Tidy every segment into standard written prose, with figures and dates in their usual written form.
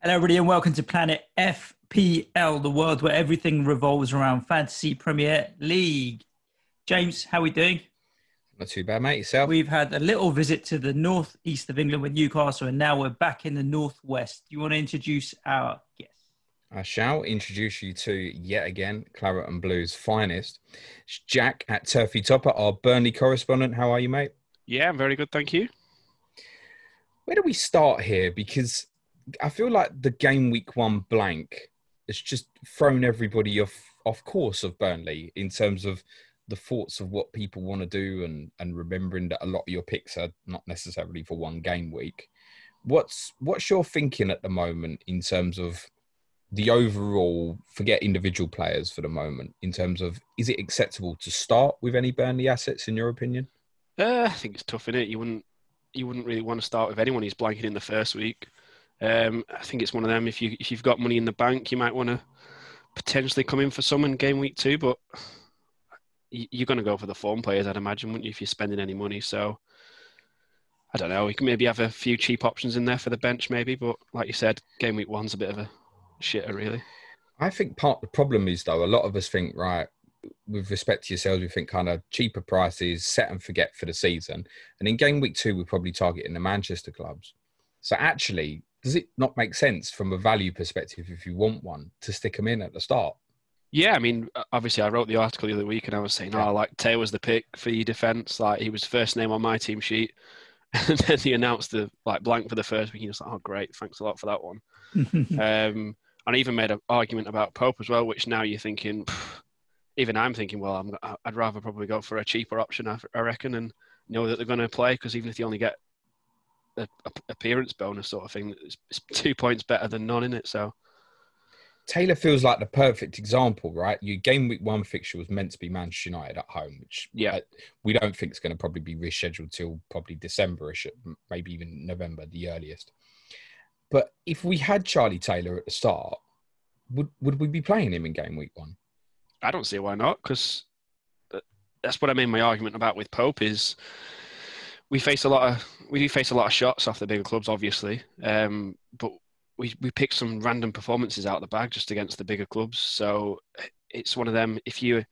Hello, everybody, and welcome to Planet FPL, the world where everything revolves around Fantasy Premier League. James, how are we doing? Not too bad, mate. Yourself? We've had a little visit to the northeast of England with Newcastle, and now we're back in the northwest. Do you want to introduce our guest? I shall introduce you to, yet again, Claret and Blue's finest. It's Jack at Turfy Topper, our Burnley correspondent. How are you, mate? Yeah, I'm very good, thank you. Where do we start here? Because I feel like the game week one blank has just thrown everybody off course of Burnley in terms of the thoughts of what people want to do and remembering that a lot of your picks are not necessarily for one game week. What's your thinking at the moment in terms of the overall, forget individual players for the moment, in terms of, is it acceptable to start with any Burnley assets in your opinion? I think it's tough, innit? You wouldn't really want to start with anyone who's blanking in the first week. I think it's one of them. If you've got money in the bank, you might want to potentially come in for some in game week 2, but you're going to go for the form players, I'd imagine, wouldn't you, if you're spending any money? So I don't know. You can maybe have a few cheap options in there for the bench, maybe. But like you said, game week 1's a bit of a shitter, really. I think part of the problem is, though, a lot of us think, right, with respect to yourselves, we think kind of cheaper prices, set and forget for the season. And in game week 2, we're probably targeting the Manchester clubs. So actually, does it not make sense from a value perspective, if you want one, to stick them in at the start? Yeah, I mean, obviously I wrote the article the other week and I was saying, like, Taylor's the pick for your defence. Like, he was first name on my team sheet. And then he announced the blank for the first week. He was like, oh, great, thanks a lot for that one. And I even made an argument about Pope as well, which now you're thinking, even I'm thinking, well, I'd rather probably go for a cheaper option, I reckon, and know that they're going to play, because even if you only get a appearance bonus sort of thing, it's 2 points better than none in it. So Taylor feels like the perfect example, right? Your game week 1 fixture was meant to be Manchester United at home, which we don't think is going to probably be rescheduled till probably December-ish, maybe even November, the earliest. But if we had Charlie Taylor at the start, would we be playing him in game week 1? I don't see why not, because that's what I made my argument about with Pope is we do face a lot of shots off the bigger clubs, obviously, but we pick some random performances out of the bag just against the bigger clubs. So it's one of them. If you're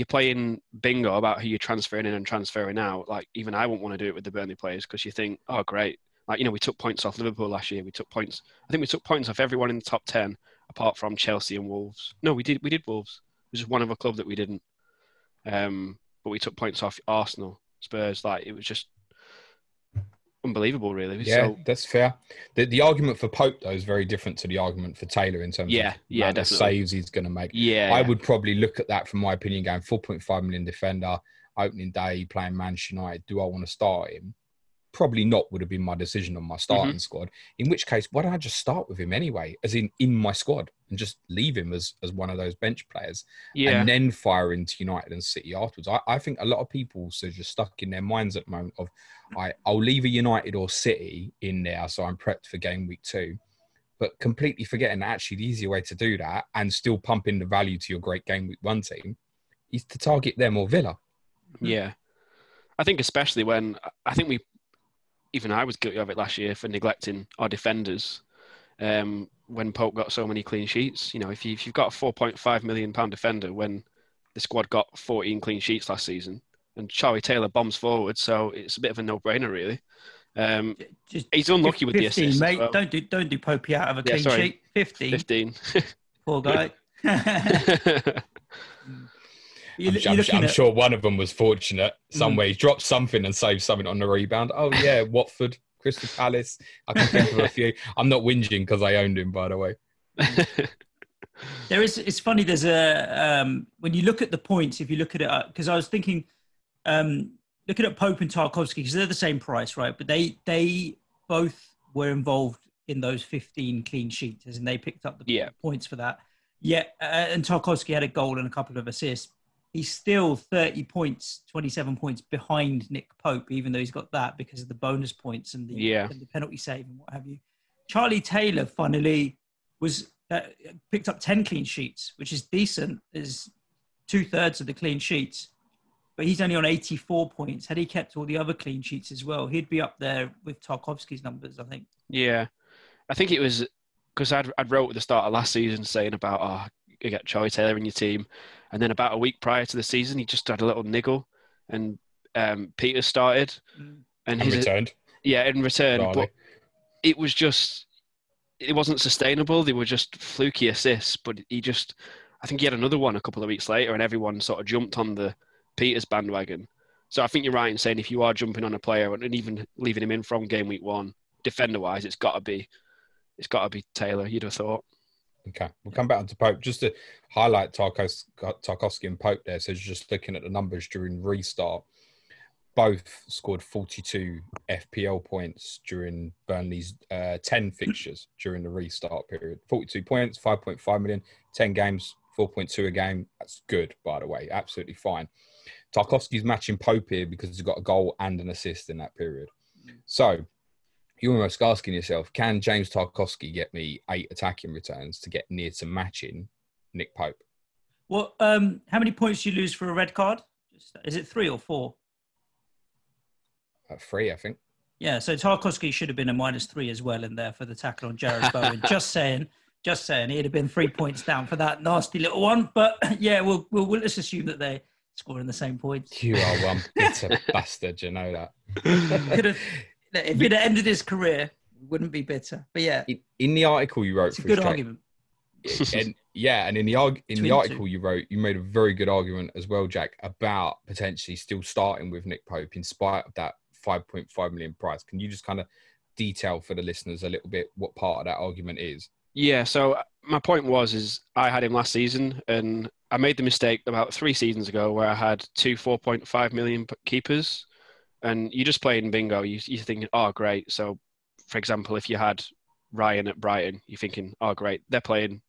playing bingo about who you're transferring in and transferring out, like, even I wouldn't want to do it with the Burnley players, because you think, oh, great. Like, we took points off Liverpool last year. I think we took points off everyone in the top 10 apart from Chelsea and Wolves. No, we did Wolves. It was just one other club that we didn't. But we took points off Arsenal, Spurs. Like, it was just unbelievable, really. Yeah, that's fair. The argument for Pope, though, is very different to the argument for Taylor in terms of the saves he's going to make. I would probably look at that, from my opinion, going 4.5 million defender, opening day, playing Manchester United. Do I want to start him? Probably not would have been my decision on my starting squad. In which case, why don't I just start with him anyway, as in my squad, and just leave him as one of those bench players, and then fire into United and City afterwards. I think a lot of people are just stuck in their minds at the moment of, I'll leave a United or City in there so I'm prepped for game week 2, but completely forgetting that actually the easier way to do that and still pump in the value to your great game week 1 team is to target them or Villa. Yeah. I think especially when, even I was guilty of it last year for neglecting our defenders. When Pope got so many clean sheets, if you've got a £4.5 million defender when the squad got 14 clean sheets last season, and Charlie Taylor bombs forward, so it's a bit of a no-brainer, really. He's unlucky with 15, the assists, mate. Well. Don't do Popey out of a clean sheet. 15. Poor guy. I'm sure one of them was fortunate somewhere. He dropped something and saved something on the rebound. Oh, yeah, Watford, Crystal Palace. I can think of a few. I'm not whinging because I owned him, by the way. It's funny, there's when you look at the points, if you look at it, because I was thinking, looking at Pope and Tarkowski, because they're the same price, right? But they both were involved in those 15 clean sheets, and they picked up the points for that. Yeah, and Tarkowski had a goal and a couple of assists. He's still 30 points, 27 points behind Nick Pope, even though he's got that because of the bonus points and the penalty save and what have you. Charlie Taylor, funnily, was picked up 10 clean sheets, which is decent, is 2/3 of the clean sheets. But he's only on 84 points. Had he kept all the other clean sheets as well, he'd be up there with Tarkowski's numbers, I think. Yeah. I think it was because I'd wrote at the start of last season saying about, you get Charlie Taylor in your team. And then about a week prior to the season, he just had a little niggle. And Peter started. And returned. Yeah, in return. Charlie. But it wasn't sustainable. They were just fluky assists. But I think he had another one a couple of weeks later, and everyone sort of jumped on the Peters bandwagon. So I think you're right in saying if you are jumping on a player and even leaving him in from game week 1, defender-wise, it's got to be Taylor, you'd have thought. Okay, we'll come back onto Pope. Just to highlight Tarkowski and Pope there, so just looking at the numbers during restart, both scored 42 FPL points during Burnley's 10 fixtures during the restart period. 42 points, 5.5 million, 10 games, 4.2 a game. That's good, by the way, absolutely fine. Tarkowski's matching Pope here because he's got a goal and an assist in that period. So you're almost asking yourself, can James Tarkowski get me 8 attacking returns to get near to matching Nick Pope? Well, how many points do you lose for a red card? Is it 3 or 4? 3, I think. Yeah, so Tarkowski should have been a -3 as well in there for the tackle on Jared Bowen. Just saying. He'd have been 3 points down for that nasty little one. But yeah, we'll let's assume that they scoring the same points. You are one bitter bastard, you know that. If he'd ended his career, it wouldn't be bitter. But yeah. In the article you wrote, it's a good argument. And in the article you wrote, you made a very good argument as well, Jack, about potentially still starting with Nick Pope in spite of that 5.5 million price. Can you just kind of detail for the listeners a little bit what part of that argument is? Yeah, so my point is I had him last season, and I made the mistake about 3 seasons ago where I had 2 4.5 million keepers, and you just play in bingo. You're thinking, oh, great. So, for example, if you had Ryan at Brighton, you're thinking, oh, great, they're playing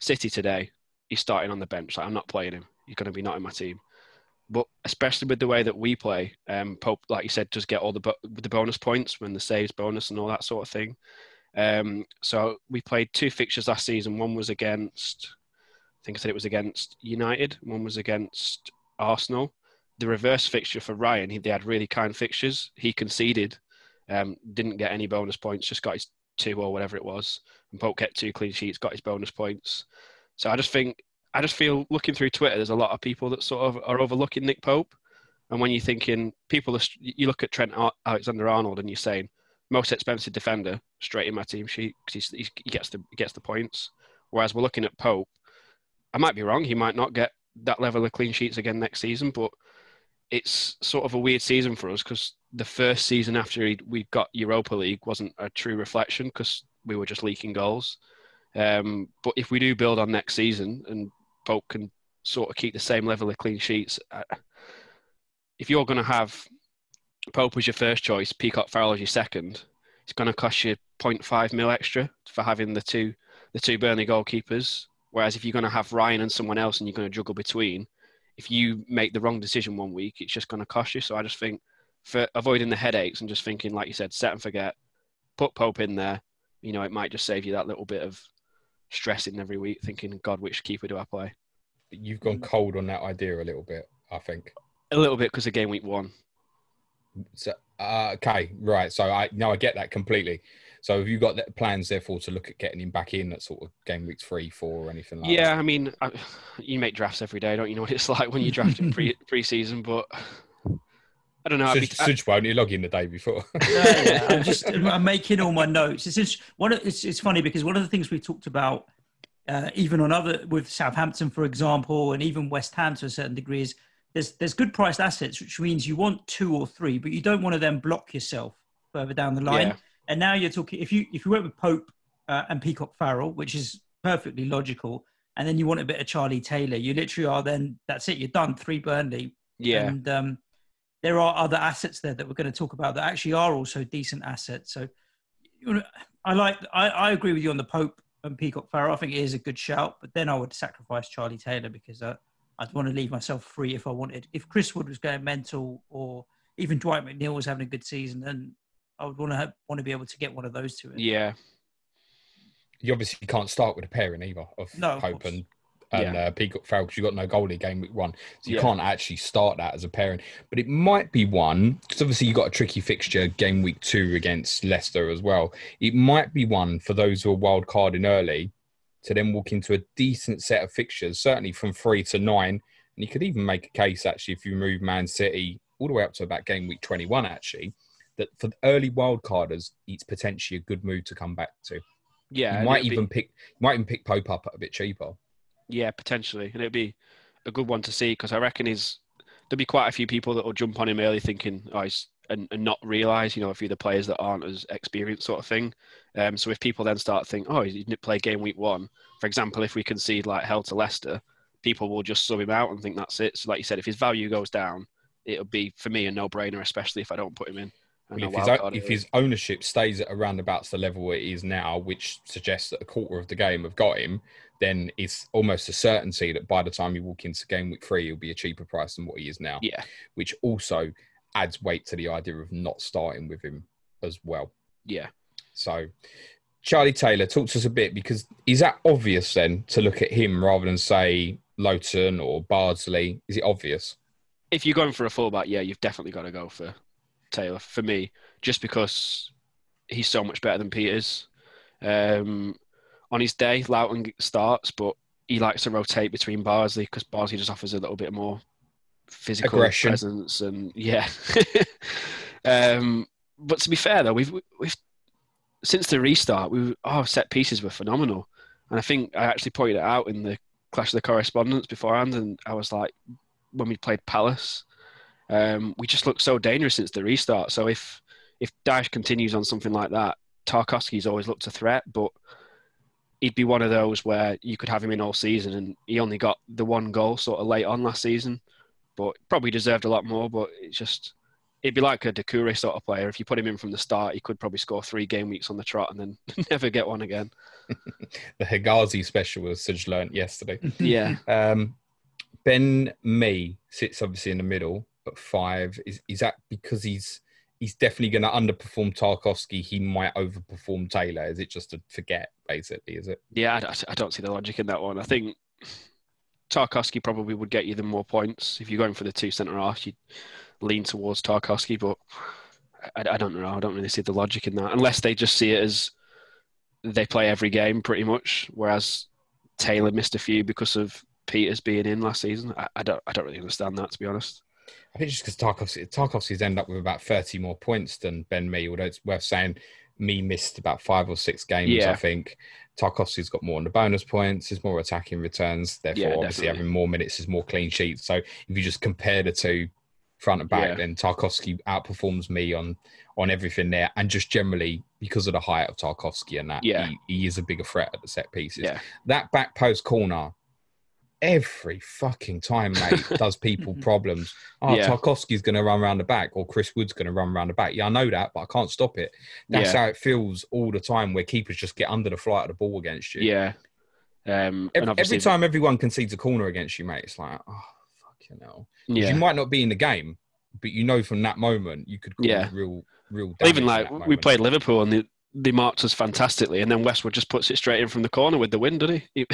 City today. He's starting on the bench. Like, I'm not playing him. He's going to be not in my team. But especially with the way that we play, Pope, like you said, does get all the bonus points when the saves bonus and all that sort of thing. So we played 2 fixtures last season. One was against, I think I said it was against United. One was against Arsenal. The reverse fixture for Ryan, they had really kind fixtures. He conceded, didn't get any bonus points, just got his 2 or whatever it was. And Pope kept 2 clean sheets, got his bonus points. So I just feel looking through Twitter, there's a lot of people that sort of are overlooking Nick Pope. And when you're thinking, you look at Trent Alexander-Arnold and you're saying, most expensive defender, straight in my team sheet because he gets the points. Whereas we're looking at Pope, I might be wrong. He might not get that level of clean sheets again next season, but it's sort of a weird season for us because the first season after we got Europa League wasn't a true reflection because we were just leaking goals. But if we do build on next season and Pope can sort of keep the same level of clean sheets, if you're going to have Pope as your first choice, Peacock Farrell as your second, it's going to cost you 0.5 mil extra for having the two Burnley goalkeepers. Whereas if you're going to have Ryan and someone else and you're going to juggle between, if you make the wrong decision one week, it's just going to cost you. So I just think for avoiding the headaches and just thinking, like you said, set and forget, put Pope in there, it might just save you that little bit of stressing every week thinking, God, which keeper do I play? You've gone cold on that idea a little bit, I think. A little bit because of game week 1. So, okay, right. So I get that completely. So have you got plans, therefore, to look at getting him back in at sort of game weeks 3, 4 or anything like that? Yeah, I mean, you make drafts every day, don't you know what it's like when you draft in pre-season, but I don't know. Such won't you log in the day before? Yeah. I'm making all my notes. It's funny because one of the things we talked about, even with Southampton, for example, and even West Ham to a certain degree, is there's good priced assets, which means you want 2 or 3, but you don't want to then block yourself further down the line. Yeah. And now you're talking, if you went with Pope and Peacock Farrell, which is perfectly logical, and then you want a bit of Charlie Taylor, you literally are then, that's it, you're done, 3 Burnley. Yeah. And there are other assets there that we're going to talk about that actually are also decent assets. So I agree with you on the Pope and Peacock Farrell. I think it is a good shout, but then I would sacrifice Charlie Taylor because I'd want to leave myself free if I wanted. If Chris Wood was going mental or even Dwight McNeil was having a good season, then I would want to be able to get one of those 2 in. Yeah. You obviously can't start with a pairing either of Pope and Peacock fell because you got no goalie game week 1. So you can't actually start that as a pairing. But it might be one, because obviously you got a tricky fixture game week 2 against Leicester as well. It might be one for those who are wild carding early to then walk into a decent set of fixtures, certainly from 3 to 9. And you could even make a case, actually, if you move Man City all the way up to about game week 21, actually, that for the early wildcarders, it's potentially a good move to come back to. Yeah. You might even pick Pope up at a bit cheaper. Yeah, potentially. And it'd be a good one to see, because I reckon there'll be quite a few people that will jump on him early thinking, and not realise, a few of the players that aren't as experienced sort of thing. So if people then start thinking, he didn't play game week 1, for example, if we concede like hell to Leicester, people will just sub him out and think that's it. So like you said, if his value goes down, it'll be, for me, a no-brainer, especially if I don't put him in. Well, if his ownership stays at around about the level it is now, which suggests that a quarter of the game have got him, then it's almost a certainty that by the time you walk into game week 3, he'll be a cheaper price than what he is now. Yeah. Which also adds weight to the idea of not starting with him as well. Yeah. So, Charlie Taylor, talk to us a bit, because is that obvious then to look at him rather than, say, Lowton or Bardsley? Is it obvious? If you're going for a fullback, you've definitely got to go for Taylor, for me, just because he's so much better than Peters. On his day, Lowton starts, but he likes to rotate between Bardsley because Bardsley just offers a little bit more physical aggression, presence, and but to be fair though, we've since the restart, set pieces were phenomenal, and I think I actually pointed it out in the Clash of the Correspondents beforehand, and I was like, when we played Palace, we just looked so dangerous since the restart. So if Dyche continues on something like that, Tarkowski's always looked a threat, but he'd be one of those where you could have him in all season, and he only got the 1 goal sort of late on last season, but probably deserved a lot more. But it'd be like a Doucouré sort of player. If you put him in from the start, he could probably score 3 game weeks on the trot and then never get one again. The Hegazi special was Suj learnt yesterday. Yeah. Ben Mee sits obviously in the middle at 5. Is that because he's definitely going to underperform Tarkowski? He might overperform Taylor. Is it just to forget, basically? Is it? Yeah, I don't see the logic in that one. I think Tarkowski probably would get you the more points. If you're going for the 2 centre-halves, you'd lean towards Tarkowski, but I don't know. I don't really see the logic in that, unless they just see it as they play every game pretty much, whereas Taylor missed a few because of Peters being in last season. I don't really understand that, to be honest. I think just because Tarkowski's ended up with about 30 more points than Ben Mee, although it's worth saying Mee missed about 5 or 6 games, I think. Tarkowski's got more on the bonus points, there's more attacking returns, therefore obviously having more minutes is more clean sheets. So if you just compare the two front and back, then Tarkowski outperforms Mee on everything there, and just generally because of the height of Tarkowski and that, he is a bigger threat at the set pieces. That back post corner, every fucking time, mate, does people problems. Tarkowski's going to run around the back, or Chris Wood's going to run around the back. I know that, but I can't stop it. That's how it feels all the time, where keepers just get under the flight of the ball against you. Every time everyone concedes a corner against you, mate, it's like, oh, fucking hell. You might not be in the game, but from that moment, you could cause real damage. Even like we played Liverpool and they marked us fantastically, and then Westwood just puts it straight in from the corner with the win, did he?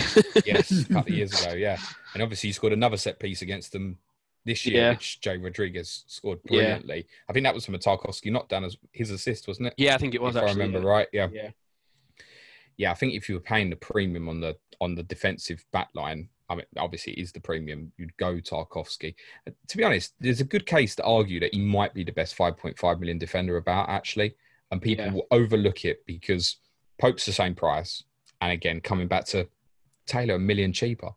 Yes, a couple of years ago, and obviously he scored another set piece against them this year, which Joe Rodriguez scored brilliantly. I think that was from a Tarkowski knockdown as his assist, wasn't it? Yeah, I think it was. If actually, I remember right. Yeah. I think if you were paying the premium on the defensive back line, I mean, obviously it is the premium, you'd go Tarkowski. To be honest, there's a good case to argue that he might be the best 5.5 million defender about, actually. And people will overlook it because Pope's the same price. And again, coming back to Taylor, $1 million cheaper,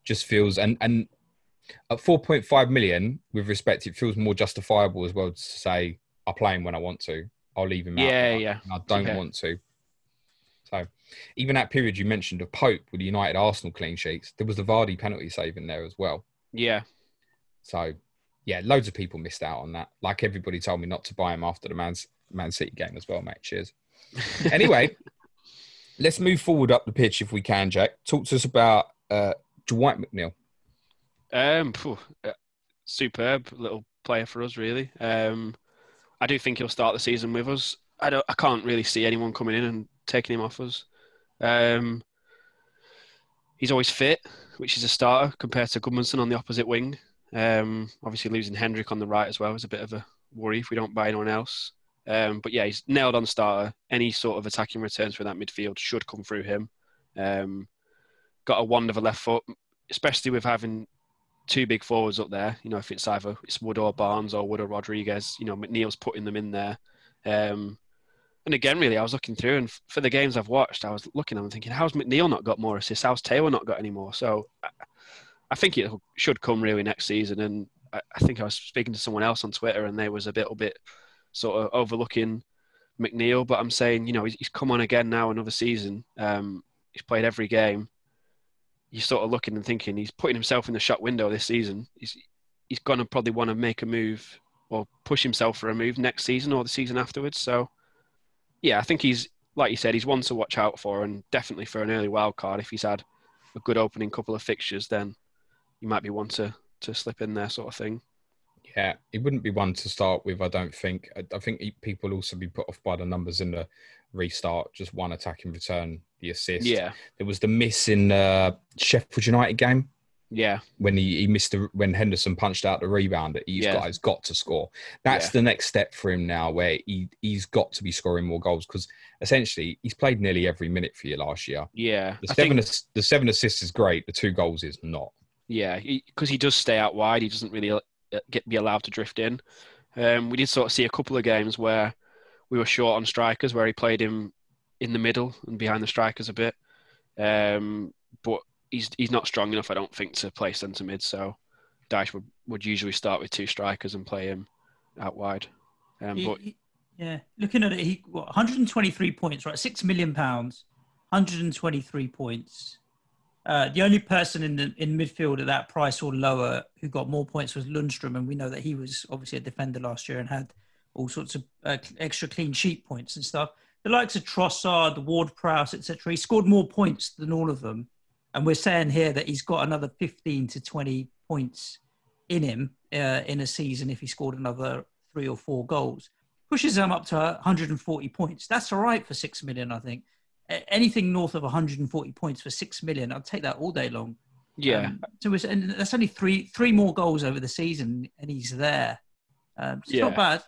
just feels... And at 4.5 million, with respect, it feels more justifiable as well to say, I'll play him when I want to. I'll leave him out. And I don't want to. So even that period you mentioned of Pope with the United Arsenal clean sheets, there was the Vardy penalty save in there as well. Yeah. So, loads of people missed out on that. Like everybody told me not to buy him after the Man City game as well, mate. Cheers. Anyway, let's move forward up the pitch if we can, Jack. Talk to us about Dwight McNeil. Superb little player for us, really. I do think he'll start the season with us. I can't really see anyone coming in and taking him off us. He's always fit, which is a starter compared to Gudmundsson on the opposite wing. Obviously, losing Hendrick on the right as well is a bit of a worry if we don't buy anyone else. But yeah, he's nailed on starter. Any sort of attacking returns for that midfield should come through him. Got a wand of a left foot, especially with having two big forwards up there. You know, if it's either Wood or Barnes or Wood or Rodriguez, you know, McNeil's putting them in there. And again, really, I was looking through, and for the games I've watched, I was looking at them thinking, how's McNeil not got more assists? How's Taylor not got any more? So I think it should come really next season. And I think I was speaking to someone else on Twitter, and they was a little bit sort of overlooking McNeil. But I'm saying, you know, he's come on again now, another season. He's played every game. You're sort of looking and thinking he's putting himself in the shot window this season. He's going to probably want to make a move or push himself for a move next season or the season afterwards. So, yeah, I think he's, like you said, he's one to watch out for, and definitely for an early wild card. If he's had a good opening couple of fixtures, then he might be one to slip in there, sort of thing. Yeah, he wouldn't be one to start with, I don't think. I think people also be put off by the numbers in the restart, just one attacking return, the assist. Yeah. There was the miss in Sheffield United game. Yeah. When he missed when Henderson punched out the rebound, he's got to score. That's the next step for him now, where he's got to be scoring more goals, because essentially he's played nearly every minute for you last year. Yeah. The 7 assists is great. The 2 goals is not. Yeah, because he does stay out wide. He doesn't really be allowed to drift in. We did sort of see a couple of games where we were short on strikers, where he played him in the middle and behind the strikers a bit. But he's not strong enough, I don't think, to play centre mid. So Dyche would usually start with 2 strikers and play him out wide. Looking at it, 123 points, right? £6 million, 123 points. The only person in midfield at that price or lower who got more points was Lundstrom, and we know that he was obviously a defender last year and had all sorts of extra clean sheet points and stuff. The likes of Trossard, Ward-Prowse, etc. He scored more points than all of them, and we're saying here that he's got another 15 to 20 points in him in a season if he scored another 3 or 4 goals. Pushes him up to 140 points. That's all right for 6 million, I think. Anything north of 140 points for 6 million, I'll take that all day long. Yeah. And that's only three more goals over the season, and he's there. It's not bad.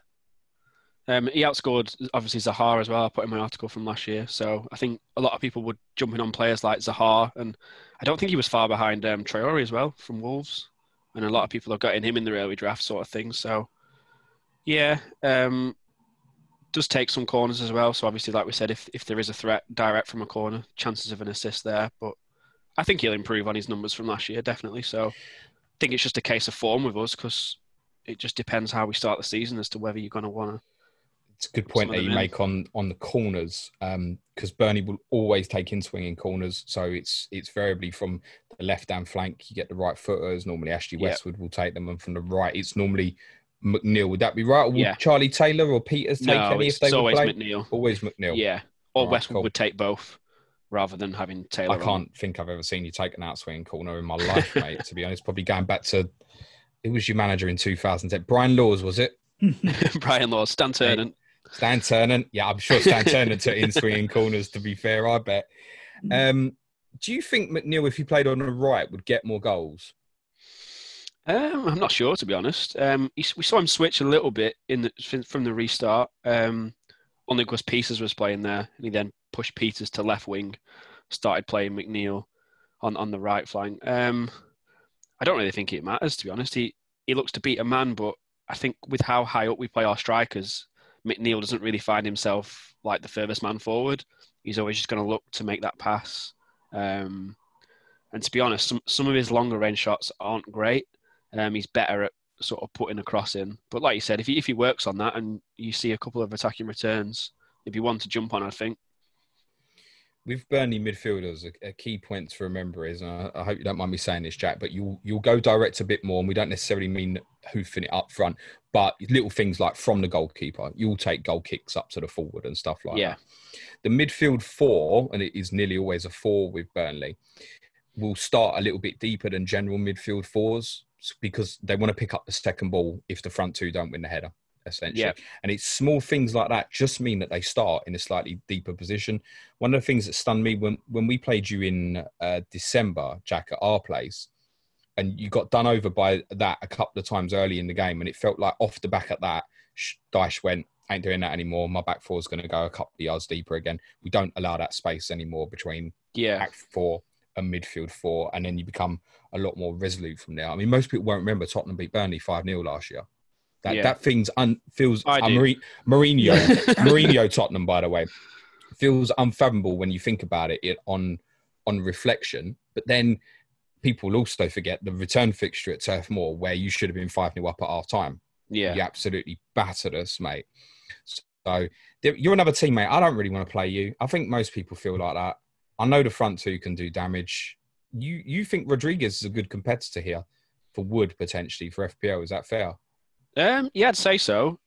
He outscored, obviously, Zaha as well. I put in my article from last year. So I think a lot of people would jump in on players like Zaha, and I don't think he was far behind Traore as well from Wolves. And a lot of people have got in him in the early draft sort of thing. So, yeah. Does take some corners as well. So obviously, like we said, if there is a threat direct from a corner, chances of an assist there. But I think he'll improve on his numbers from last year, definitely. So I think it's just a case of form with us, because it just depends how we start the season as to whether you're going to want to. It's a good point that you make on the corners, because Burnley will always take in swinging corners. So it's variably from the left-hand flank, you get the right footers. Normally Ashley Westwood will take them, and from the right, it's normally McNeil. Would that be right? Or would Charlie Taylor or Peters take any if they would play? McNeil. Always McNeil. Yeah. Or Westwood would take both rather than having Taylor. I can't think I've ever seen you take an outswinging corner in my life, mate, to be honest. Probably going back to, who was your manager in 2010? Brian Laws, was it? Brian Laws. Stan Ternent. Stan Ternent. Yeah, I'm sure Stan Ternent took in swinging corners, to be fair, I bet. Do you think McNeil, if he played on the right, would get more goals? I'm not sure, to be honest. We saw him switch a little bit from the restart, only because Peters was playing there, and he then pushed Peters to left wing, started playing McNeil on the right flank. I don't really think it matters, to be honest. He looks to beat a man, but I think with how high up we play our strikers, McNeil doesn't really find himself like the furthest man forward. He's always just going to look to make that pass. And to be honest, some of his longer range shots aren't great. He's better at sort of putting a cross in. But like you said, if he works on that and you see a couple of attacking returns, it'd be one to jump on, I think. With Burnley midfielders, a key point to remember is, and I hope you don't mind me saying this, Jack, but you'll go direct a bit more, and we don't necessarily mean hoofing it up front, but little things like from the goalkeeper, you'll take goal kicks up to the forward and stuff like that. The midfield 4, and it is nearly always a 4 with Burnley, will start a little bit deeper than general midfield 4s, because they want to pick up the second ball if the front 2 don't win the header. essentially. Yep. And it's small things like that just mean that they start in a slightly deeper position. One of the things that stunned me when we played you in December, Jack, at our place, and you got done over by that a couple of times early in the game, and it felt like off the back of that, Dyche went, ain't doing that anymore. My back four is going to go a couple of yards deeper again. We don't allow that space anymore between back four and midfield four, and then you become a lot more resolute from there. I mean, most people won't remember Tottenham beat Burnley 5-0 last year. That feels Mourinho Tottenham, by the way, feels unfathomable when you think about it on reflection. But then people also forget the return fixture at Turf Moor, where you should have been 5-0 up at half time. Yeah, you absolutely battered us, mate. So you're another teammate. I don't really want to play you. I think most people feel like that. I know the front two can do damage. You think Rodriguez is a good competitor here for Wood, potentially, for FPL. Is that fair? Yeah, I'd say so.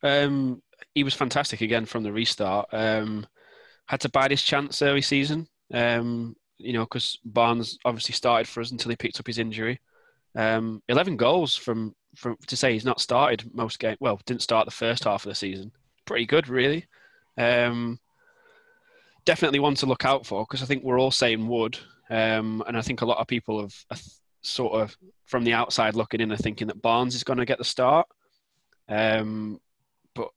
He was fantastic again from the restart. Had to bide his chance early season, because Barnes obviously started for us until he picked up his injury. 11 goals from to say he's not started most games. Well, didn't start the first half of the season. Pretty good, really. Definitely one to look out for, because I think we're all saying Wood, and I think a lot of people have sort of from the outside looking in are thinking that Barnes is going to get the start. But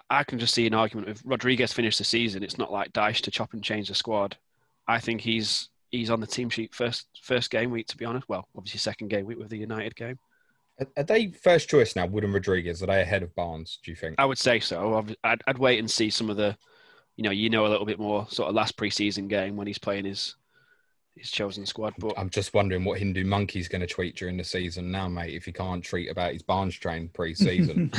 I can just see an argument if Rodriguez finished the season. It's not like Dyche to chop and change the squad. I think he's on the team sheet first game week, to be honest. Well, obviously second game week with the United game. Are they first choice now, Wood and Rodriguez? Are they ahead of Barnes, do you think? I would say so. I'd wait and see some of the, a little bit more sort of last pre-season game when he's playing his chosen squad. But I'm just wondering what Hindu Monkey's going to tweet during the season now, mate, if he can't tweet about his Barnes train pre-season.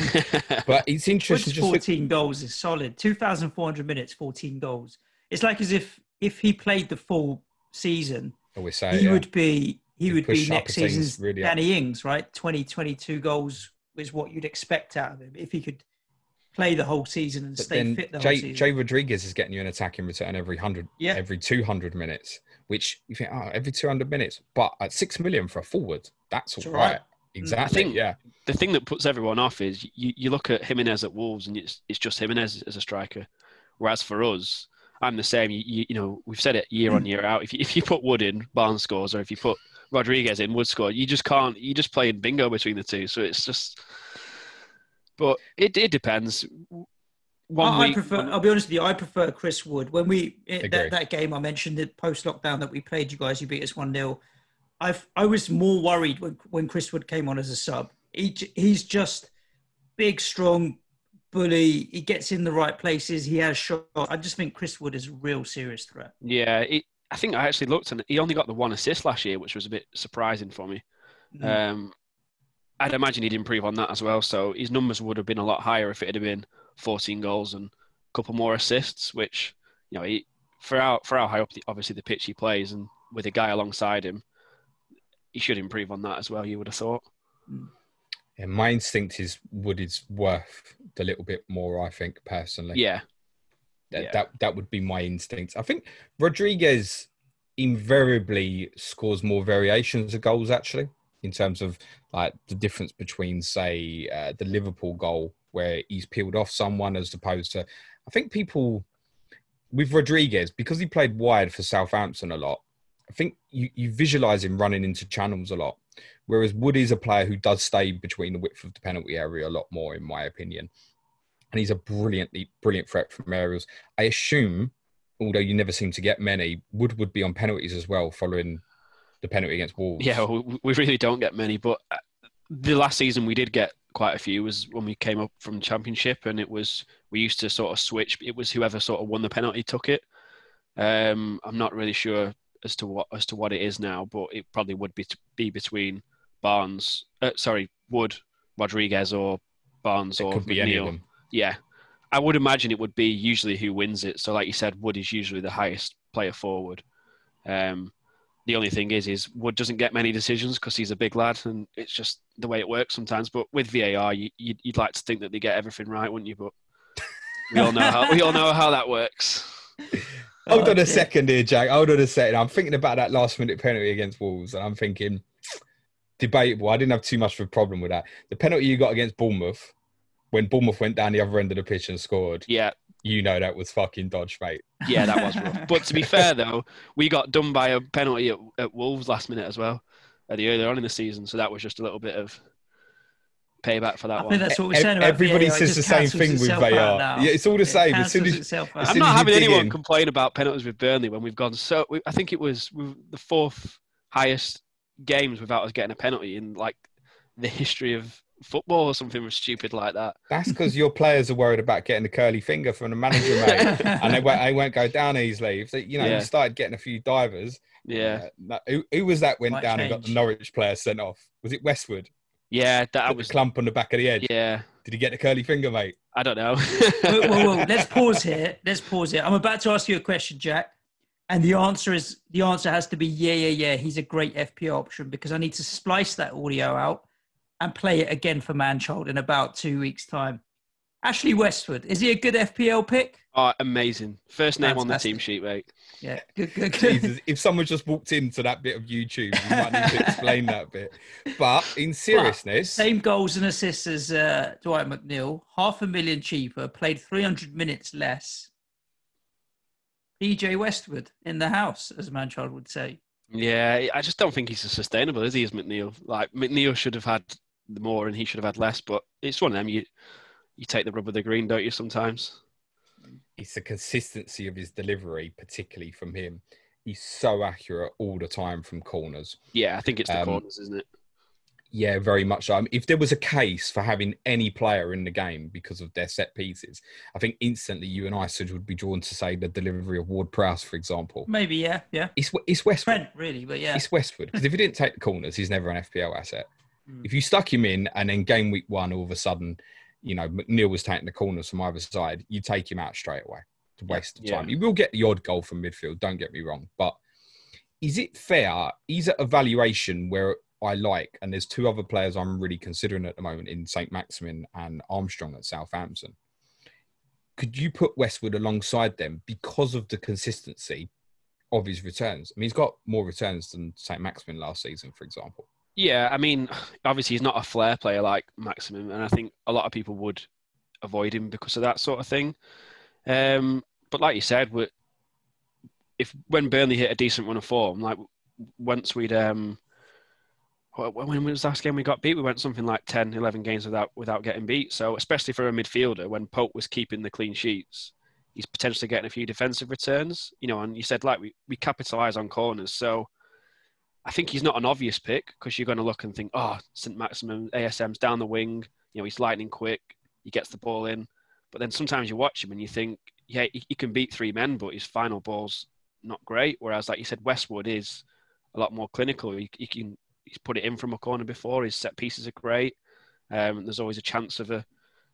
But it's interesting. Just 14 goals is solid. 2,400 minutes, 14 goals. It's like as if he played the full season, he would be next season's really Danny Ings, right? 22 goals is what you'd expect out of him if he could play the whole season and stay fit the whole season. Jay Rodriguez is getting you an attacking return every 200 minutes, which you think, every 200 minutes. But at 6 million for a forward, that's all right. Exactly. I think the thing that puts everyone off is you look at Jimenez at Wolves and it's just Jimenez as a striker. Whereas for us, I'm the same. We've said it year on year out. If you put Wood in, Barnes scores, or if you put Rodriguez in, Wood scores. You just can't. You just playing bingo between the two. So it's just. But it depends. I'll be honest with you. I prefer Chris Wood. When that game I mentioned, the post lockdown that we played, you guys, you beat us 1-0. I was more worried when Chris Wood came on as a sub. He's just big, strong, bully. He gets in the right places. He has shot. I just think Chris Wood is a real serious threat. Yeah, I think I actually looked and he only got the one assist last year, which was a bit surprising for me. I'd imagine he'd improve on that as well. So his numbers would have been a lot higher if it had been 14 goals and a couple more assists, which, for how high up obviously the pitch he plays and with a guy alongside him, he should improve on that as well, you would have thought. Yeah, my instinct is Wood is worth a little bit more, I think, personally. Yeah. That would be my instinct. I think Rodriguez invariably scores more variations of goals, actually, in terms of like the difference between, say, the Liverpool goal where he's peeled off someone as opposed to... I think people... With Rodriguez, because he played wide for Southampton a lot, I think you visualise him running into channels a lot, whereas Wood is a player who does stay between the width of the penalty area a lot more, in my opinion. And he's a brilliant threat from aerials. I assume, although you never seem to get many, Wood would be on penalties as well, following the penalty against Wolves. Yeah, we really don't get many, but the last season we did get quite a few was when we came up from Championship, and we used to sort of switch. It was whoever sort of won the penalty took it. I'm not really sure as to what it is now, but it probably would be between Wood, Rodriguez, or Barnes, or could be McNeil. Any of them. Yeah, I would imagine it would be usually who wins it. So, like you said, Wood is usually the highest player forward. The only thing is Wood doesn't get many decisions because he's a big lad, and it's just the way it works sometimes. But with VAR, you'd like to think that they get everything right, wouldn't you? But we all know how that works. Hold on a second here, Jack. Hold on a second. I'm thinking about that last-minute penalty against Wolves, and I'm thinking, debatable. I didn't have too much of a problem with that. The penalty you got against Bournemouth, when Bournemouth went down the other end of the pitch and scored. Yeah. You know that was fucking dodge, mate. Yeah, that was rough. But to be fair, though, we got done by a penalty at Wolves last minute as well, earlier on in the season. So that was just a little bit of payback for that one. I think that's what we're saying about Everybody VAR. says the same thing with VAR. Yeah, it's all the same. I'm not having anyone complain about penalties with Burnley when we've gone so... I think it was the fourth highest games without us getting a penalty in, like, the history of football or something stupid like that. That's because your players are worried about getting the curly finger from the manager, mate, and they won't go down easily. If they, you started getting a few divers. Yeah. Who was that went down and got the Norwich player sent off? Was it Westwood? Yeah, that was the clump on the back of the head. Yeah. Did he get the curly finger, mate? I don't know. Whoa. Let's pause here. I'm about to ask you a question, Jack. And the answer has to be yeah. He's a great FPL option, because I need to splice that audio out and play it again for Manchild in about 2 weeks' time. Ashley Westwood, is he a good FPL pick? Oh, amazing. First name on the team sheet, mate. Yeah, good. Jesus, if someone just walked into that bit of YouTube, you might need to explain that bit. But in seriousness... Same goals and assists as Dwight McNeil, $500,000 cheaper, played 300 minutes less. PJ Westwood in the house, as Manchild would say. Yeah, I just don't think he's as sustainable as he is, McNeil. Like, McNeil should have had more and he should have had less, but it's one of them. You take the rub with the green, don't you, sometimes? It's the consistency of his delivery, particularly from him. He's so accurate all the time from corners. Yeah, I think it's the corners, isn't it? Yeah, very much so. If there was a case for having any player in the game because of their set pieces, I think instantly you and I would be drawn to say the delivery of Ward-Prowse, for example. Maybe, yeah. It's Westwood. Trent, really, but yeah. It's Westwood. Because if he didn't take the corners, he's never an FPL asset. If you stuck him in and then game week 1, all of a sudden, McNeil was taking the corners from either side, you take him out straight away to waste the time. He will get the odd goal from midfield, don't get me wrong. But is it fair? He's at a valuation where I like, and there's 2 other players I'm really considering at the moment in St. Maximin and Armstrong at Southampton. Could you put Westwood alongside them because of the consistency of his returns? I mean, he's got more returns than St. Maximin last season, for example. Yeah, I mean, obviously he's not a flair player like Maximin, and I think a lot of people would avoid him because of that sort of thing. But like you said, when Burnley hit a decent run of form, like once we'd... when was the last game we got beat? We went something like 10, 11 games without getting beat. So especially for a midfielder, when Pope was keeping the clean sheets, he's potentially getting a few defensive returns. And you said, like, we capitalise on corners. So I think he's not an obvious pick because you're going to look and think, St. Maximin, ASM's down the wing. He's lightning quick. He gets the ball in. But then sometimes you watch him and you think, yeah, he can beat 3 men, but his final ball's not great. Whereas, like you said, Westwood is a lot more clinical. He's put it in from a corner before. His set pieces are great. There's always a chance of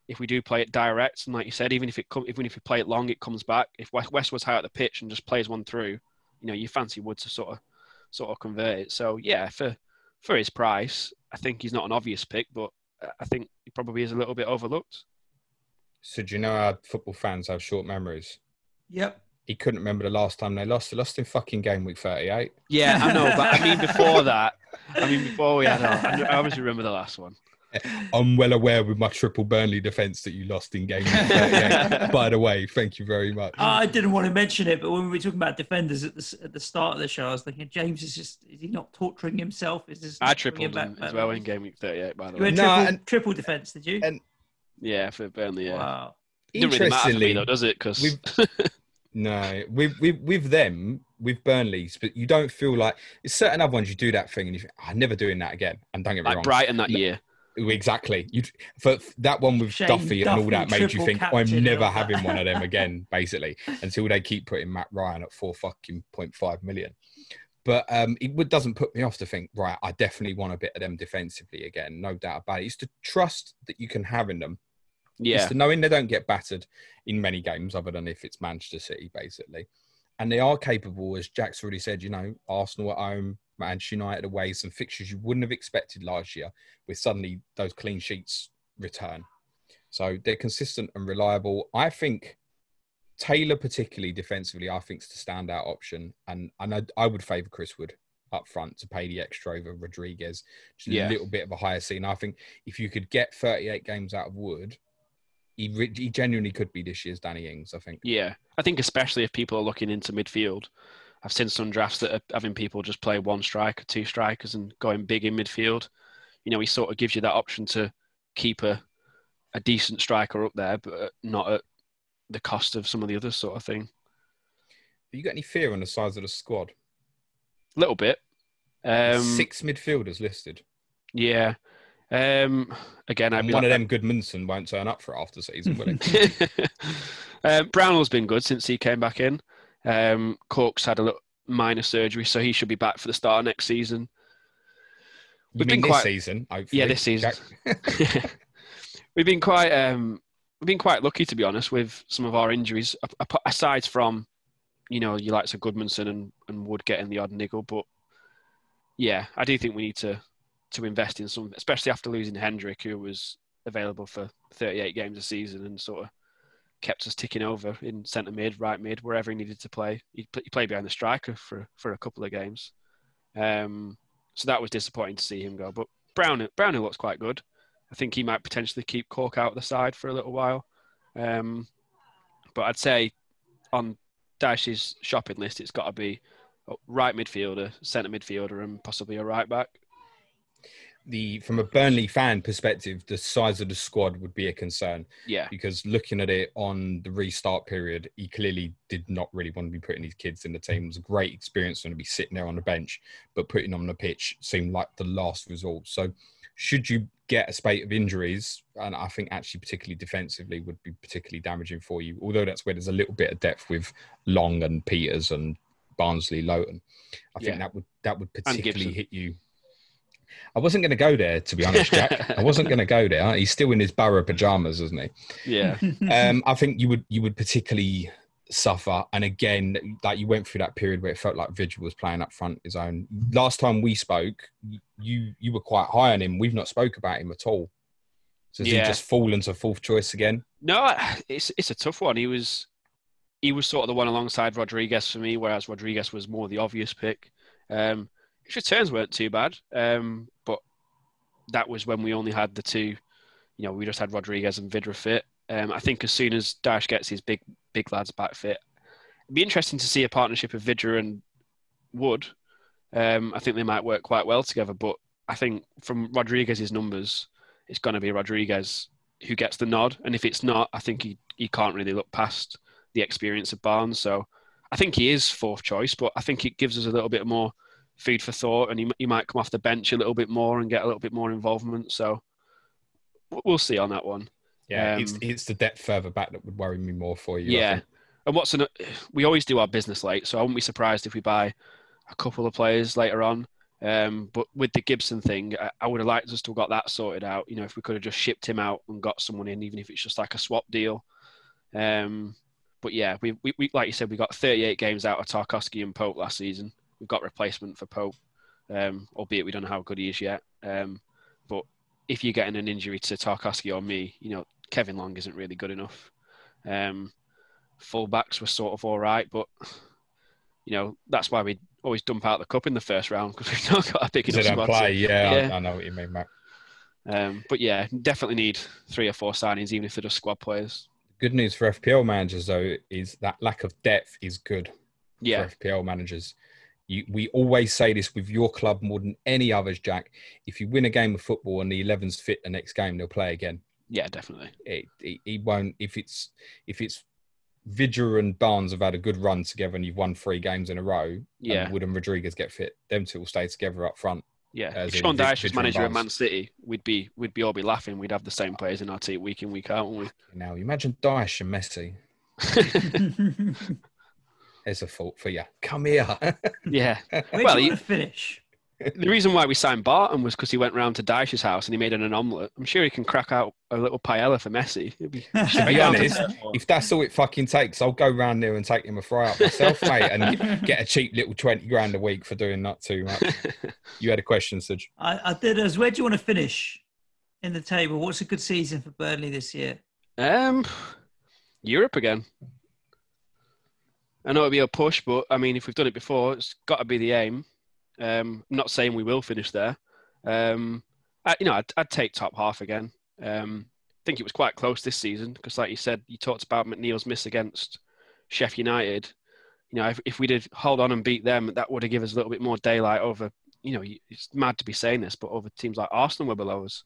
if we do play it direct, and like you said, even if we play it long, it comes back. If Westwood's high at the pitch and just plays one through, you fancy Wood to sort of convert it. So yeah, for his price, I think he's not an obvious pick, but I think he probably is a little bit overlooked. So do you know how football fans have short memories? Yep. He couldn't remember the last time they lost. They lost in fucking game week 38. Yeah, I know, but I mean before we had I obviously remember the last one. I'm well aware with my triple Burnley defence that you lost in game week 38. By the way, thank you very much. I didn't want to mention it, but when we were talking about defenders at the start of the show, I was thinking, James is he not torturing himself? I tripled him as well in game week 38, by the way. Triple defence, did you? Yeah, for Burnley, yeah. Wow. It didn't really matter for me though, does it? Because no, with them, with Burnley's, but you don't feel like it's certain other ones you do that thing and you think, I'm never doing that again. And don't get me wrong. Like Brighton that year. Exactly. For that one with Duffy and all that made you think, I'm never having one of them again, basically, until they keep putting Matt Ryan at 4.5 million. But it doesn't put me off to think, right, I definitely want a bit of them defensively again. No doubt about it. It's the trust that you can have in them. Yeah. It's the knowing they don't get battered in many games other than if it's Manchester City, basically. And they are capable, as Jack's already said, Arsenal at home, Manchester United away, some fixtures you wouldn't have expected last year, with suddenly those clean sheets return. So they're consistent and reliable. I think Taylor, particularly defensively, I think is the standout option. And I would favour Chris Wood up front to pay the extra over Rodriguez. Just a little bit of a higher scene. I think if you could get 38 games out of Wood, he genuinely could be this year's Danny Ings, I think. Yeah, I think especially if people are looking into midfield. I've seen some drafts that are having people just play one striker, two strikers, and going big in midfield. He sort of gives you that option to keep a decent striker up there, but not at the cost of some of the others, sort of thing. Have you got any fear on the size of the squad? A little bit. 6 midfielders listed. Yeah. Again, I'd be one of them, Goodmanson, won't turn up for after season, will he? Brownell's been good since he came back in. Cork's had a little minor surgery, so he should be back for the start of next season. This season? Hopefully. Yeah, this season. We've been quite lucky, to be honest, with some of our injuries. Aside from, your likes of Goodmanson and Wood getting the odd niggle, but yeah, I do think we need to invest in some, especially after losing Hendrick, who was available for 38 games a season and sort of kept us ticking over in centre mid, right mid, wherever he needed to play. He played behind the striker for a couple of games. So that was disappointing to see him go. But Brownhill looks quite good. I think he might potentially keep Cork out of the side for a little while. But I'd say on Dyche's shopping list, it's got to be a right midfielder, centre midfielder, and possibly a right back. From a Burnley fan perspective, the size of the squad would be a concern. Yeah. Because looking at it on the restart period, he clearly did not really want to be putting his kids in the team. It was a great experience for him to be sitting there on the bench, but putting them on the pitch seemed like the last resort. So should you get a spate of injuries, and I think actually particularly defensively would be particularly damaging for you, although that's where there's a little bit of depth with Long and Peters and Barnsley, Lowton. I think that would particularly hit you. I wasn't going to go there, to be honest, Jack. I wasn't going to go there. He's still in his Borough pyjamas, isn't he? Yeah. I think you would particularly suffer. And again, like you went through that period where it felt like Vigil was playing up front his own. Last time we spoke, you were quite high on him. We've not spoke about him at all. So has he just fallen to fourth choice again? No, it's a tough one. He was sort of the one alongside Rodriguez for me, whereas Rodriguez was more the obvious pick. His returns weren't too bad, but that was when we only had the two. We just had Rodriguez and Vidra fit. I think as soon as Dyche gets his big lads back fit, it'd be interesting to see a partnership of Vidra and Wood. I think they might work quite well together, but I think from Rodriguez's numbers, it's going to be Rodriguez who gets the nod. And if it's not, I think he can't really look past the experience of Barnes. So I think he is fourth choice, but I think it gives us a little bit more food for thought, and he might come off the bench a little bit more and get a little bit more involvement. So we'll see on that one. Yeah, it's the depth further back that would worry me more for you. Yeah, and we always do our business late, so I wouldn't be surprised if we buy a couple of players later on. But with the Gibson thing, I would have liked us to have got that sorted out. If we could have just shipped him out and got someone in, even if it's just like a swap deal. But yeah, we like you said, we got 38 games out of Tarkowski and Pope last season. We've got replacement for Pope, albeit we don't know how good he is yet. But if you're getting an injury to Tarkowski or me, Kevin Long isn't really good enough. Fullbacks were sort of all right, but that's why we always dump out the cup in the first round, because we've not got a big enough squad. I know what you mean, Matt. But yeah, definitely need 3 or 4 signings, even if they're just squad players. Good news for FPL managers, though, is that lack of depth is good for FPL managers. We always say this with your club more than any others, Jack. If you win a game of football and the 11's fit the next game, they'll play again. Yeah, definitely. He won't. If it's Vidra and Barnes have had a good run together and you've won 3 games in a row, and Wood and Rodriguez get fit, them two will stay together up front. Yeah, if Sean Dyche was manager of Man City, we'd all be laughing. We'd have the same players in our team week in, week out, wouldn't we? Now, you imagine Dyche and Messi. There's a fault for you. Come here. Yeah. Where do you want to finish? The reason why we signed Barton was because he went round to Dyche's house and he made an omelette. I'm sure he can crack out a little paella for Messi. To be honest, if that's all it fucking takes, I'll go round there and take him a fry up myself, mate, and get a cheap little 20 grand a week for doing not too much. You had a question, Suj. I did. Where do you want to finish in the table? What's a good season for Burnley this year? Europe again. I know it'll be a push, but I mean, if we've done it before, it's got to be the aim. I'm not saying we will finish there. I'd take top half again. think it was quite close this season because, like you said, you talked about McNeil's miss against Sheffield United. You know, if we did hold on and beat them, that would have given us a little bit more daylight over, you know, it's mad to be saying this, but over teams like Arsenal were below us.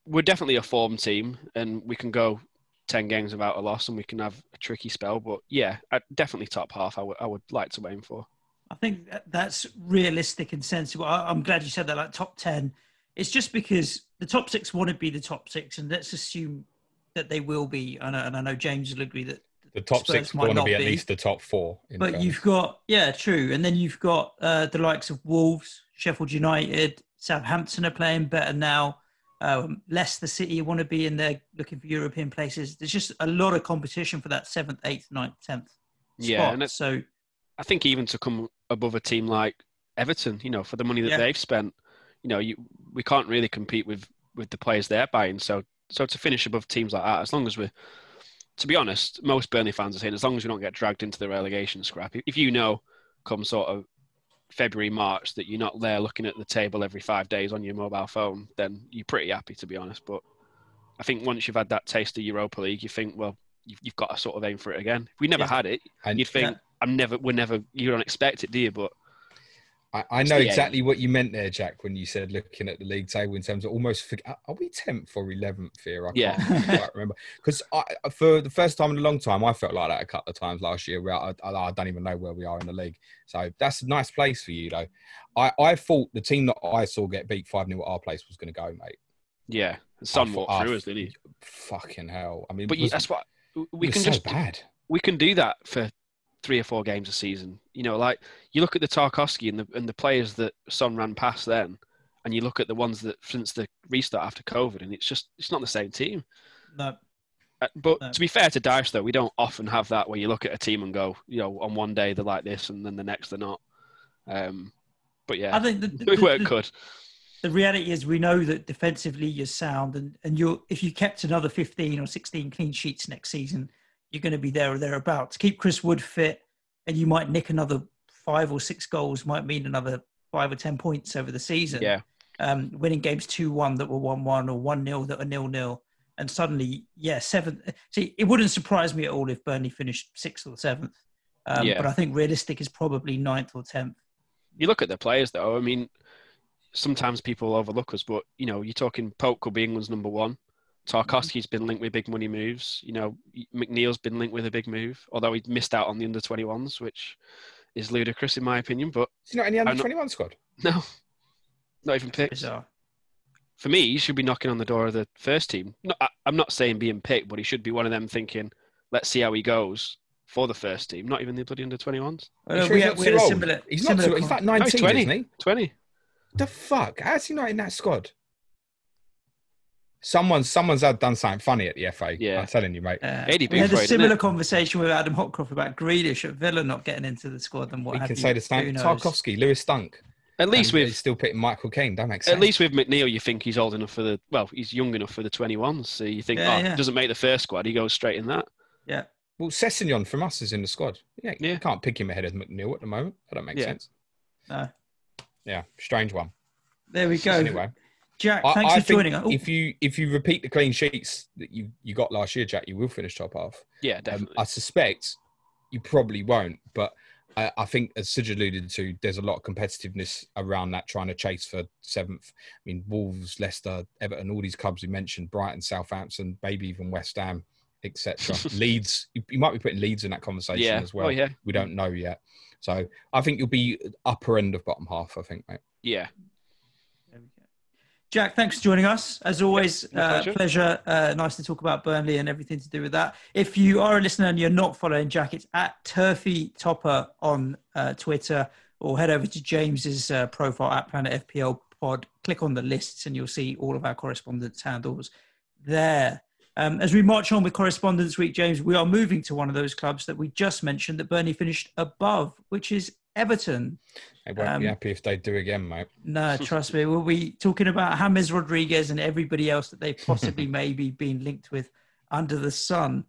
We're definitely a form team, and we can go 10 games without a loss, and we can have a tricky spell. But yeah, definitely top half. I would like to aim for. I think that's realistic and sensible. I'm glad you said that. Like top 10, it's just because the top 6 want to be the top 6, and let's assume that they will be. And I know James will agree that the top Spurs 6 want to be at least the top 4. But fairness. You've got true, and then you've got the likes of Wolves, Sheffield United, Southampton are playing better now. Leicester City want to be in there looking for European places. There's just a lot of competition for that 7th, 8th, 9th, 10th spot. And so I think even to come above a team like Everton, you know, for the money that they've spent, you know, we can't really compete with the players they're buying. So to finish above teams like that, as long as to be honest, most Burnley fans are saying, as long as we don't get dragged into the relegation scrap, if you know, come sort of February, March, that you're not there looking at the table every 5 days on your mobile phone, then you're pretty happy, to be honest. But I think once you've had that taste of Europa League, you think, well, you've got to sort of aim for it again. If we never had it, and you'd think, you don't expect it, do you? But I know exactly what you meant there, Jack, when you said looking at the league table in terms of almost, are we 10th or 11th here? I can't quite remember. Because for the first time in a long time, I felt like that a couple of times last year where I don't even know where we are in the league. So that's a nice place for you, though. I thought the team that I saw get beat 5-0 at our place was going to go, mate. Yeah. Son walked through us, didn't he? Fucking hell. I mean, but that's what we can just bad. We can do that for 3 or 4 games a season. You know, like you look at the Tarkowski and the players that Son ran past then, and you look at the ones that since the restart after COVID, and it's not the same team. No. But to be fair to Dyche, though, we don't often have that where you look at a team and go, you know, on one day they're like this, and then the next they're not. But yeah, I think it could. The reality is we know that defensively you're sound, and if you kept another 15 or 16 clean sheets next season, you're going to be there or thereabouts. Keep Chris Wood fit, and you might nick another 5 or 6 goals, might mean another 5 or 10 points over the season. Yeah. Winning games 2-1 that were 1-1 or 1-0 that were 0-0. And suddenly, 7th. See, it wouldn't surprise me at all if Burnley finished 6th or 7th. But I think realistic is probably 9th or 10th. You look at the players, though. I mean, sometimes people overlook us, but, you know, you're talking Pope could be England's number 1. Tarkowski's been linked with big money moves. You know, McNeil's been linked with a big move, although he missed out on the under-21s, which is ludicrous in my opinion. But he's not in the under-21 squad? No. Not even picked. Bizarre. For me, he should be knocking on the door of the first team. No, I'm not saying being picked, but he should be one of them thinking, let's see how he goes for the first team. Not even the bloody under-21s. We had a similar... He's like 19, he's 20, isn't he? 20. The fuck? How's he not in that squad? Someone's done something funny at the FA. Yeah. I'm telling you, mate. We had a similar conversation with Adam Hotcroft about Grealish at Villa not getting into the squad and what have you. We can say the same. Tarkowski, Lewis Dunk. At least he's still picking Michael Keane. That makes sense. At least with McNeil, you think he's old enough for he's young enough for the 21s. So you think, he doesn't make the first squad. He goes straight in that. Yeah. Well, Sessegnon from us is in the squad. Yeah. You can't pick him ahead of McNeil at the moment. That don't make sense. No. Yeah. Strange one. There we go. Anyway. Jack, thanks for joining us. If you repeat the clean sheets that you got last year, Jack, you will finish top half. Yeah, definitely. I suspect you probably won't, but I think, as Sid alluded to, there's a lot of competitiveness around that, trying to chase for 7th. I mean, Wolves, Leicester, Everton, all these clubs we mentioned, Brighton, Southampton, maybe even West Ham, etc. Leeds, you might be putting Leeds in that conversation as well. Oh, yeah. We don't know yet. So I think you'll be upper end of bottom half, I think, mate. Yeah. Jack, thanks for joining us. As always, pleasure. Nice to talk about Burnley and everything to do with that. If you are a listener and you're not following Jack, it's at Turfy Topper on Twitter, or head over to James's profile at Planet FPL Pod. Click on the lists and you'll see all of our correspondence handles there. As we march on with Correspondence Week, James, we are moving to one of those clubs that we just mentioned that Burnley finished above, which is Everton. They won't be happy if they do again, mate. No, trust me. We'll be talking about James Rodriguez and everybody else that they've possibly maybe been linked with under the sun.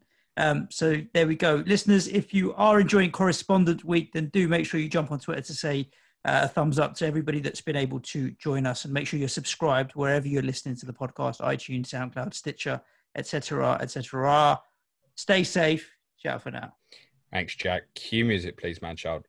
So there we go. Listeners, if you are enjoying Correspondent Week, then do make sure you jump on Twitter to say a thumbs up to everybody that's been able to join us, and make sure you're subscribed wherever you're listening to the podcast, iTunes, SoundCloud, Stitcher, etc., etc. Stay safe. Ciao for now. Thanks, Jack. Cue music, please, man child.